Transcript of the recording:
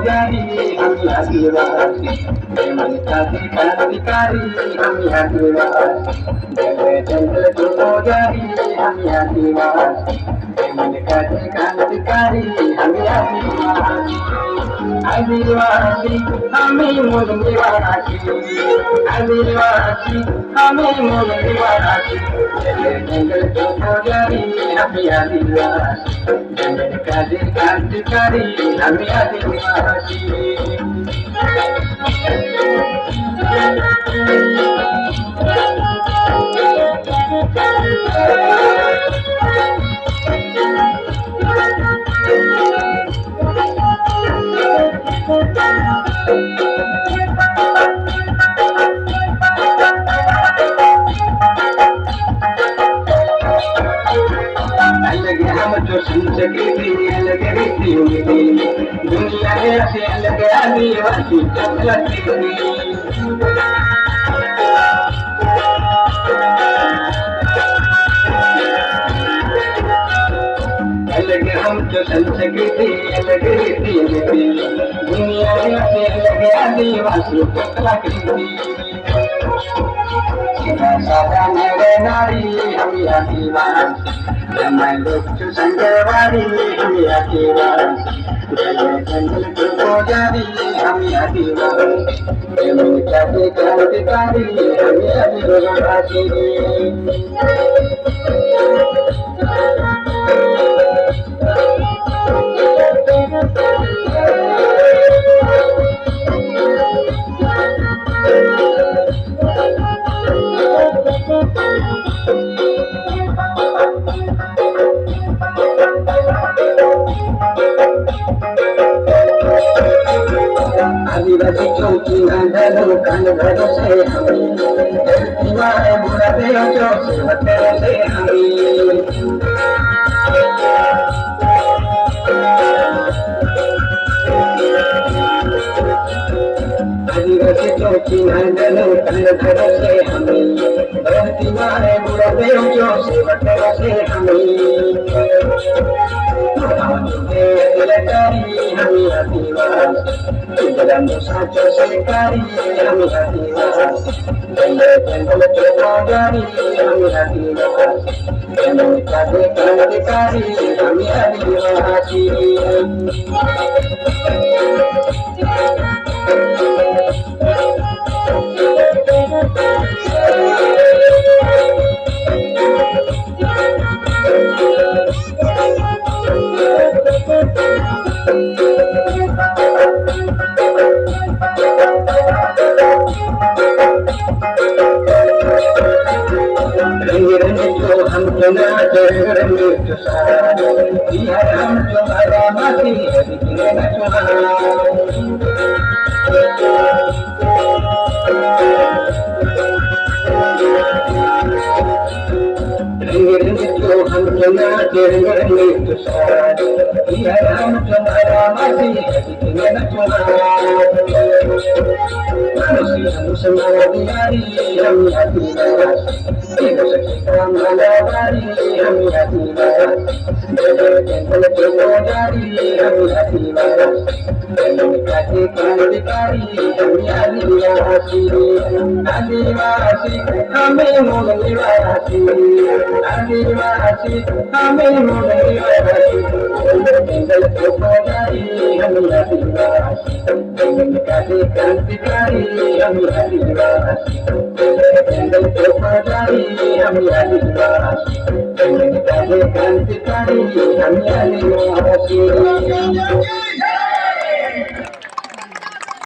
Jari kami akhirati, menikati kari kami akhirati, jengkel joko jari kami akhirati, menikati kari kami akhirati, akhirati kami mudhiwarati, akhirati kami mudhiwarati, jengkel joko jari kami akhirati. Kadi kadi kadi kami akhirati. अलग हम जो संस्कृति अलग रीति होती दुनिया से अलग आदिवासी अलग हम जो संस्कृति अलग रीति होती दुनिया से अलग आदिवासी सादा मेरे नारी हम आदिवासी Ramai lucu sanjawari kami akhirati, jengkel joko jari kami akhirati, menikati kari kami akhirati. आदिवासी चौकी नंदन कान भरो से हमी दीवार बुरा देव चौक बतेरो से हमी आदिवासी चौकी नंदन कान भरो से हमी दीवार बुरा देव चौक बतेरो से हमी हमी आदिवासी dalam saja sekali kami akhirati, jengkel joko jari kami akhirati, menikati kari kami akhirati. हम जना रंग चुसा बिहार हम तुम्हारा माटी दिखने न चुना रंग जो हम जना रंग चुसा बिहार हम तुम्हारा माटी दिखने न चुना मानुषी हम समाधियारी हम आदिवासी हम आदिवासी हम आदिवासी जंगल जंगल जारी हम आदिवासी menikati kari हम आदिवासी आदिवासी हमें मधुवासी आदिवासी हमें मधुवासी जंगल जंगल जारी हम आदिवासी menikati kari हम आदिवासी जंगल जंगल जारी हम आदिवासी menikati kari हम आदिवासी